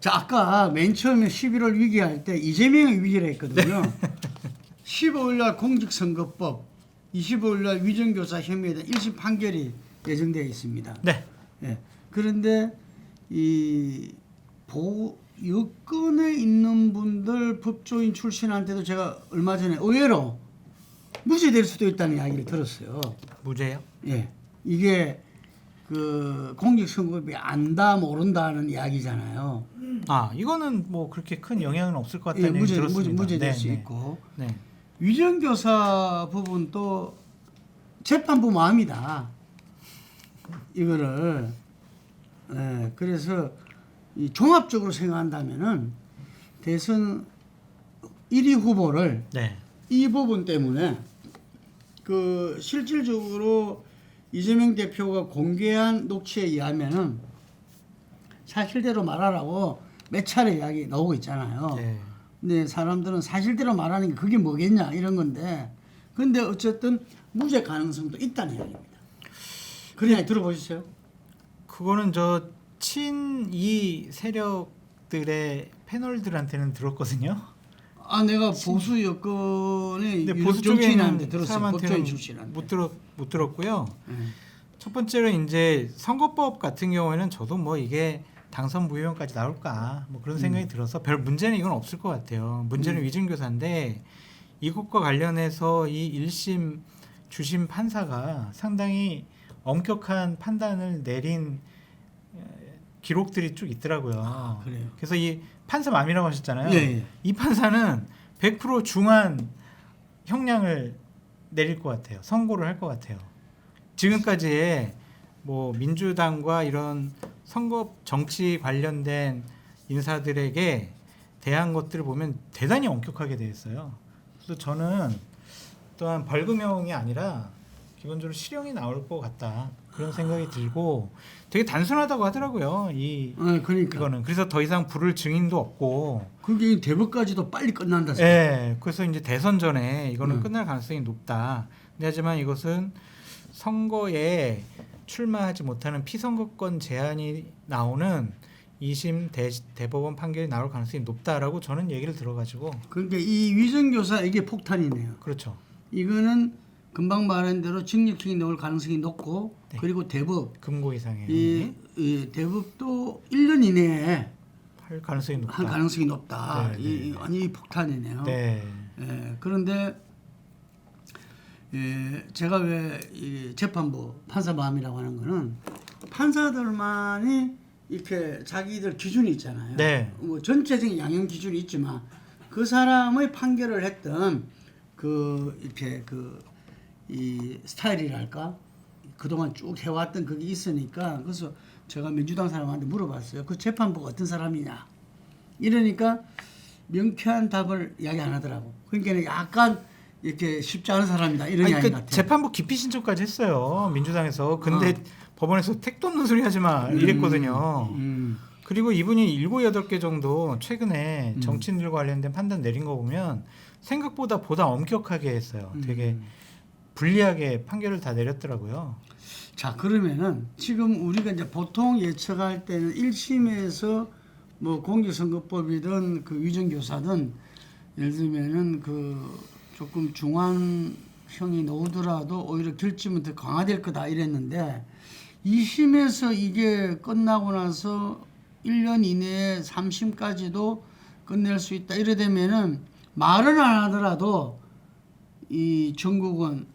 자, 아까 맨 처음에 11월 위기할 때 이재명의 위기를 했거든요. 15일 날 공직선거법, 25일 날 위정교사 혐의에 대한 1심 판결이 예정되어 있습니다. 네. 예. 그런데 여권에 있는 분들 법조인 출신한테도 제가 얼마 전에 의외로 무죄될 수도 있다는 이야기를 들었어요. 무죄요? 예. 이게 그 공직선거법이 안다 모른다는 이야기잖아요. 아, 이거는 뭐 그렇게 큰 영향은 없을 것 같다는 예, 얘기 들었습니다. 무죄될 네, 수 네. 있고 네. 위정교사 부분도 재판부 마음이다. 이거를 그래서 이 종합적으로 생각한다면은 대선 1위 후보를 네. 이 부분 때문에 그 실질적으로 이재명 대표가 공개한 녹취에 의하면은 사실대로 말하라고 몇 차례 이야기 나오고 있잖아요. 네. 근데 사람들은 사실대로 말하는 게 그게 뭐겠냐 이런 건데 근데 어쨌든 무죄 가능성도 있다는 이야기입니다. 그런 이야기 들어보셨어요? 그거는 저 친이 세력들의 패널들한테는 들었거든요. 아 내가 보수 여권의 근데 유력 보수 쪽에 정치인한테 있는 들었어요. 법조인 사람한테는 출신한테. 못 들었고요. 네. 첫 번째로 이제 선거법 같은 경우에는 저도 뭐 이게 당선 무효형까지 나올까 뭐 그런 생각이 들어서 별 문제는 이건 없을 것 같아요. 문제는 위증교사인데 이것과 관련해서 이 1심 주심 판사가 상당히 엄격한 판단을 내린 기록들이 쭉 있더라고요. 아, 그래요? 그래서 이 판사맘이라고 하셨잖아요. 예, 예. 이 판사는 100% 중한 형량을 내릴 것 같아요. 선고를 할 것 같아요. 지금까지의 뭐 민주당과 이런 선거 정치 관련된 인사들에게 대한 것들을 보면 대단히 엄격하게 되어 있어요. 그래서 저는 또한 벌금형이 아니라 기본적으로 실형이 나올 것 같다 그런 생각이 들고 되게 단순하다고 하더라고요. 그러니까 이거는 그래서 더 이상 부를 증인도 없고 그게 대법까지도 빨리 끝난다. 예, 그래서 이제 대선 전에 이거는 음. 끝날 가능성이 높다. 근데 하지만 이것은 선거에 출마하지 못하는 피선거권 제한이 나오는 2심 대법원 판결이 나올 가능성이 높다라고 저는 얘기를 들어가지고 그러니까 이 위정교사 이게 폭탄이네요. 그렇죠. 이거는 금방 말한 대로 징역형이 나올 가능성이 높고 네. 그리고 대법 금고 이상의 이 대법도 1년 이내에 할 가능성이 높다. 할 가능성이 높다. 네, 네. 이 완전히 폭탄이네요. 네. 예, 그런데 제가 왜 이 재판부 판사 마음이라고 하는 거는 판사들만이 이렇게 자기들 기준이 있잖아요. 네. 뭐 전체적인 양형 기준이 있지만 그 사람의 판결을 했던 그 이렇게 이 스타일이랄까 그동안 쭉 해왔던 그게 있으니까 그래서 제가 민주당 사람한테 물어봤어요. 그 재판부가 어떤 사람이냐 이러니까 명쾌한 답을 이야기 안 하더라고. 그러니까 약간 이렇게 쉽지 않은 사람이다 이런 이야기 그 같아요. 재판부 기피 신청까지 했어요. 민주당에서. 근데 법원에서 택도 없는 소리 하지 마 이랬거든요. 그리고 이분이 7, 8개 정도 최근에 정치인들과 관련된 판단 내린 거 보면 생각보다 보다 엄격하게 했어요. 되게 불리하게 판결을 다 내렸더라고요. 자 그러면은 지금 우리가 이제 보통 예측할 때는 1심에서 뭐 공직선거법이든 그 위정교사든 예를 들면은 그 조금 중한형이 나오더라도 오히려 결집은 더 강화될 거다 이랬는데 2심에서 이게 끝나고 나서 1년 이내에 3심까지도 끝낼 수 있다 이래 되면은 말은 안 하더라도 이 전국은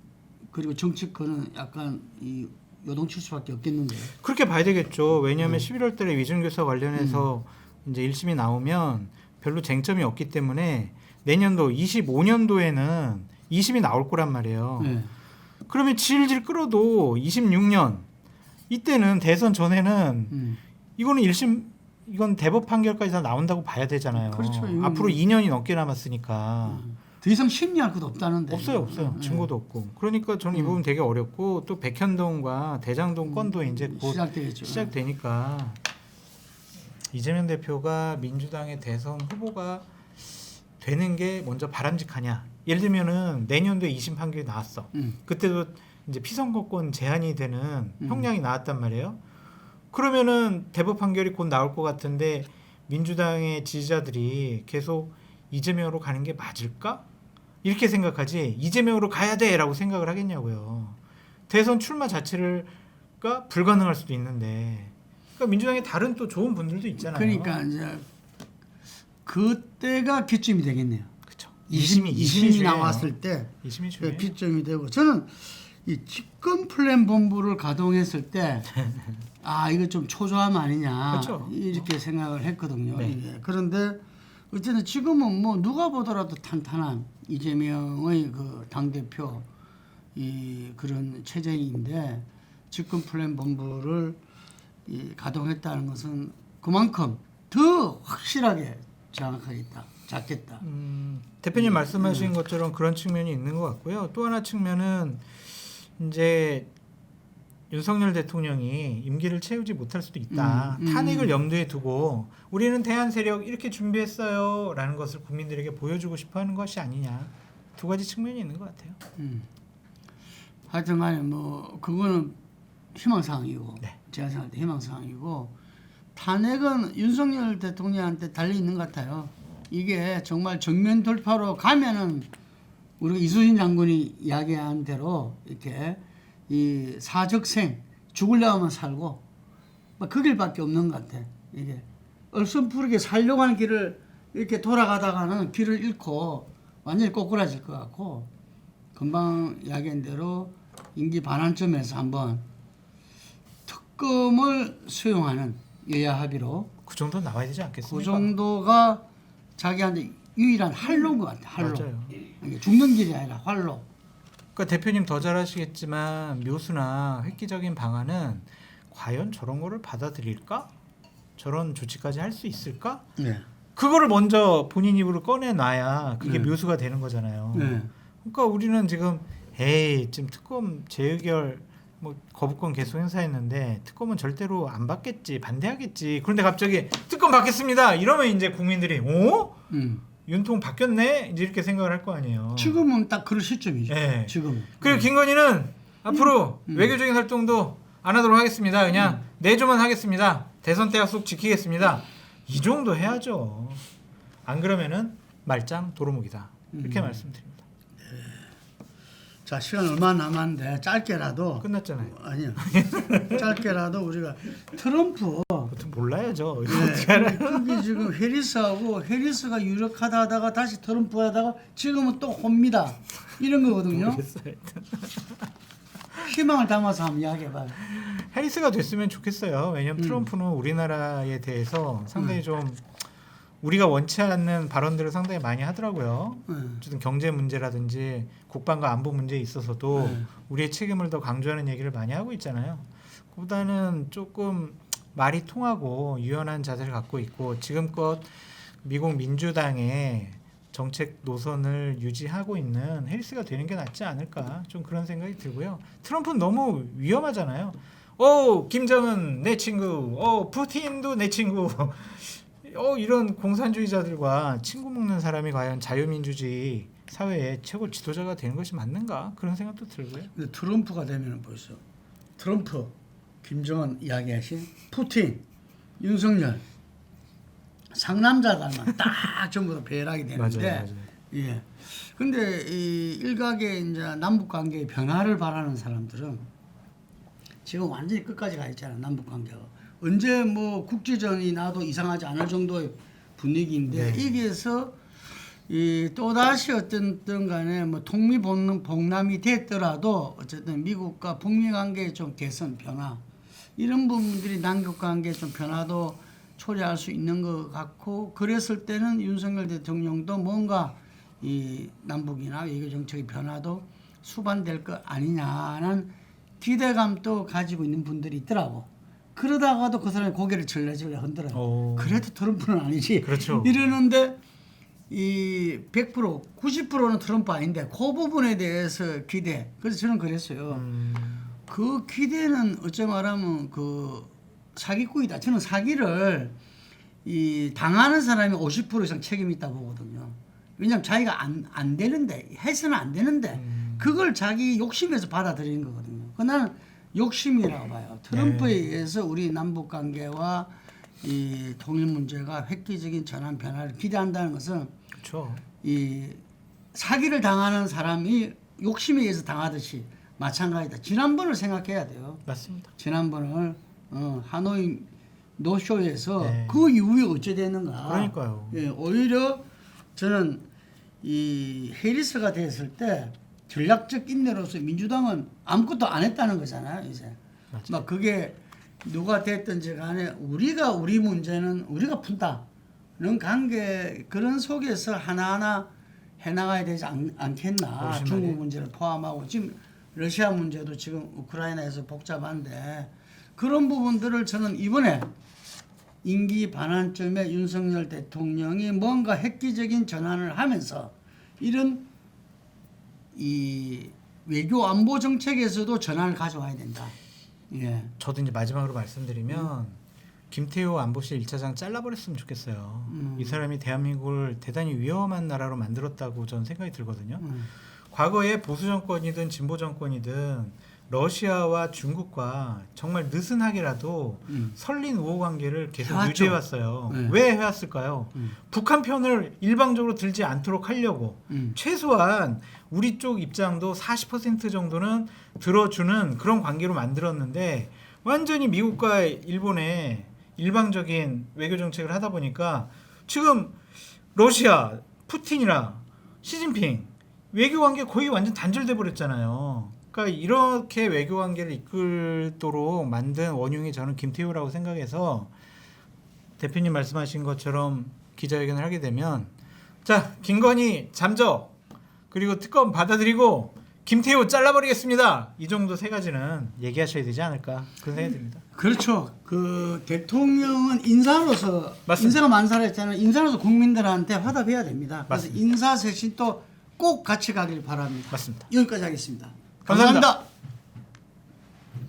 그리고 정치권은 약간 이 요동칠 수밖에 없겠는데요. 그렇게 봐야 되겠죠. 왜냐하면 11월 달에 위증교사 관련해서 이제 1심이 나오면 별로 쟁점이 없기 때문에 내년도 25년도에는 2심이 나올 거란 말이에요. 네. 그러면 질질 끌어도 26년 이때는 대선 전에는 이거는 1심 이건 대법 판결까지 다 나온다고 봐야 되잖아요. 그렇죠. 앞으로 2년이 넘게 남았으니까. 더 이상 심리할 것도 없다는데. 없어요. 증거도 없고. 그러니까 저는 이 부분 되게 어렵고 또 백현동과 대장동 건도 이제 곧 시작되겠죠. 시작되니까 이재명 대표가 민주당의 대선 후보가 되는 게 먼저 바람직하냐. 예를 들면은 내년도에 2심 판결이 나왔어. 그때도 이제 피선거권 제한이 되는 형량이 나왔단 말이에요. 그러면은 대법 판결이 곧 나올 것 같은데 민주당의 지지자들이 계속 이재명으로 가는 게 맞을까? 이렇게 생각하지 이재명으로 가야 돼라고 생각을 하겠냐고요. 대선 출마 자체가 불가능할 수도 있는데 그러니까 민주당에 다른 또 좋은 분들도 있잖아요. 그러니까 이제 그때가 기점이 되겠네요. 그렇죠. 2심이 나왔을 때 2심이 그 중요해요. 기점이 되고 저는 이 집권 플랜 본부를 가동했을 때 아 이거 좀 초조함 아니냐 그렇죠. 이렇게 생각을 했거든요. 네. 이게. 그런데 어쨌든 지금은 뭐 누가 보더라도 탄탄한 이재명의 그 당 대표 이 그런 체제인데 집권 플랜 본부를 이 가동했다는 것은 그만큼 더 확실하게 장악하겠다, 잡겠다. 대표님 말씀하신 것처럼 그런 측면이 있는 것 같고요. 또 하나 측면은 이제 윤석열 대통령이 임기를 채우지 못할 수도 있다. 탄핵을 염두에 두고 우리는 대한 세력 이렇게 준비했어요라는 것을 국민들에게 보여주고 싶어하는 것이 아니냐. 두 가지 측면이 있는 것 같아요. 하여튼간에 뭐 그거는 희망사항이고 네. 제가 생각할 때 희망사항이고 탄핵은 윤석열 대통령한테 달려 있는 것 같아요. 이게 정말 정면 돌파로 가면은 우리 이수진 장군이 이야기한 대로 이렇게 이 사적생 죽으려고 하면 살고 그 길밖에 없는 것 같아. 이게 얼선푸르게 살려고 하는 길을 이렇게 돌아가다가는 길을 잃고 완전히 꼬꾸라질 것 같고 금방 이야기한 대로 임기 반환점에서 한번 특검을 수용하는 여야 합의로 그 정도 나와야 되지 그 않겠습니까? 정도가 자기한테 유일한 활로인 것 같아. 활로. 맞아요. 이게 죽는 길이 아니라 활로. 그러니까 대표님 더 잘 아시겠지만 묘수나 획기적인 방안은 과연 저런 거를 받아들일까? 저런 조치까지 할 수 있을까? 네. 그거를 먼저 본인 입으로 꺼내놔야 그게 네. 묘수가 되는 거잖아요. 네. 그러니까 우리는 지금 에이 지금 특검 재의결 뭐 거부권 계속 행사했는데 특검은 절대로 안 받겠지 반대하겠지. 그런데 갑자기 특검 받겠습니다. 이러면 이제 국민들이 오? 윤통 바뀌었네? 이제 이렇게 생각을 할 거 아니에요. 지금은 딱 그런 시점이죠. 네. 지금. 그리고 김건희는 앞으로 외교적인 활동도 안 하도록 하겠습니다. 그냥 내조만 하겠습니다. 대선 때 약속 지키겠습니다. 이 정도 해야죠. 안 그러면은 말짱 도루묵이다. 이렇게 말씀드립니다. 자 시간 얼마 남았는데 짧게라도 끝났잖아요. 아니요. 짧게라도 우리가 트럼프 보통 몰라야죠. 이거 네, 어떻게 알아요? 그게 지금 해리스하고 해리스가 유력하다 하다가 다시 트럼프 하다가 지금은 또 홉니다. 이런 거거든요. 모르겠어요. 희망을 담아서 한번 이야기해봐요. 해리스가 됐으면 좋겠어요. 왜냐하면 트럼프는 우리나라에 대해서 상당히 좀 우리가 원치 않는 발언들을 상당히 많이 하더라고요. 어쨌든 경제 문제라든지 국방과 안보 문제에 있어서도 우리의 책임을 더 강조하는 얘기를 많이 하고 있잖아요. 그보다는 조금 말이 통하고 유연한 자세를 갖고 있고 지금껏 미국 민주당의 정책 노선을 유지하고 있는 해리스가 되는 게 낫지 않을까 좀 그런 생각이 들고요. 트럼프는 너무 위험하잖아요. 김정은 내 친구, 푸틴도 내 친구. 이런 공산주의자들과 친구 먹는 사람이 과연 자유민주주의 사회의 최고 지도자가 되는 것이 맞는가 그런 생각도 들고요. 근데 트럼프가 되면은 벌써 트럼프, 김정은 이야기하신 푸틴, 윤석열 상남자들만 딱 전부 다 배열하게 되는데, 맞아요. 예. 근데 이 일각의 이제 남북 관계의 변화를 바라는 사람들은 지금 완전히 끝까지 가 있잖아 남북 관계가. 언제 뭐 국지전이 나도 이상하지 않을 정도의 분위기인데 여기에서 이 또다시 어떤 간에 뭐 통미봉남이 됐더라도 어쨌든 미국과 북미 관계의 좀 개선 변화 이런 부분들이 남북 관계의 좀 변화도 초래할 수 있는 것 같고 그랬을 때는 윤석열 대통령도 뭔가 이 남북이나 외교 정책의 변화도 수반될 것 아니냐는 기대감도 가지고 있는 분들이 있더라고. 그러다가도 그 사람이 고개를 절레절레 흔들어요. 그래도 트럼프는 아니지. 그렇죠. 이러는데 이 100%, 90%는 트럼프 아닌데 그 부분에 대해서 기대. 그래서 저는 그랬어요. 그 기대는 어찌 말하면 그 사기꾼이다. 저는 사기를 이 당하는 사람이 50% 이상 책임이 있다고 보거든요. 왜냐하면 자기가 안 되는데 해서는 안 되는데 그걸 자기 욕심에서 받아들이는 거거든요. 그 나는 욕심이라고 봐요. 트럼프에 의해서 우리 남북 관계와 이 통일 문제가 획기적인 전환 변화를 기대한다는 것은 그렇죠. 이 사기를 당하는 사람이 욕심에 의해서 당하듯이 마찬가지다. 지난번을 생각해야 돼요. 맞습니다. 지난번을 하노이 노쇼에서 네. 그 이후에 어찌 됐는가. 그러니까요. 예, 오히려 저는 이 해리스가 됐을 때 전략적 인내로서 민주당은 아무것도 안 했다는 거잖아요. 이제 맞아요. 막 그게 누가 됐든지 간에 우리가 우리 문제는 우리가 푼다는 관계 그런 속에서 하나하나 해나가야 되지 않겠나. 무슨 중국 말이에요? 문제를 포함하고 지금 러시아 문제도 지금 우크라이나에서 복잡한데 그런 부분들을 저는 이번에 임기 반환점에 윤석열 대통령이 뭔가 획기적인 전환을 하면서 이런 이 외교 안보 정책에서도 전환을 가져와야 된다. 예. 저도 이제 마지막으로 말씀드리면 김태호 안보실 1차장 잘라버렸으면 좋겠어요. 이 사람이 대한민국을 대단히 위험한 나라로 만들었다고 저는 생각이 들거든요. 과거에 보수 정권이든 진보 정권이든 러시아와 중국과 정말 느슨하게라도 설린 우호 관계를 계속 해왔죠. 유지해왔어요. 네. 왜 해왔을까요? 북한 편을 일방적으로 들지 않도록 하려고 최소한 우리 쪽 입장도 40% 정도는 들어주는 그런 관계로 만들었는데 완전히 미국과 일본의 일방적인 외교 정책을 하다 보니까 지금 러시아 푸틴이랑 시진핑 외교 관계 거의 완전 단절돼 버렸잖아요. 그러니까 이렇게 외교 관계를 이끌도록 만든 원흉이 저는 김태우라고 생각해서 대표님 말씀하신 것처럼 기자회견을 하게 되면 자 김건희 잠적 그리고 특검 받아들이고 김태우 잘라버리겠습니다. 이 정도 세 가지는 얘기하셔야 되지 않을까 그런 생각이 듭니다. 그렇죠. 그 대통령은 인사로서 맞습니다. 인사가 만살했잖아요. 인사로서 국민들한테 화답해야 됩니다. 그래서 맞습니다. 인사 쇄신도 꼭 같이 가길 바랍니다. 맞습니다. 여기까지 하겠습니다. 감사합니다. 감사합니다.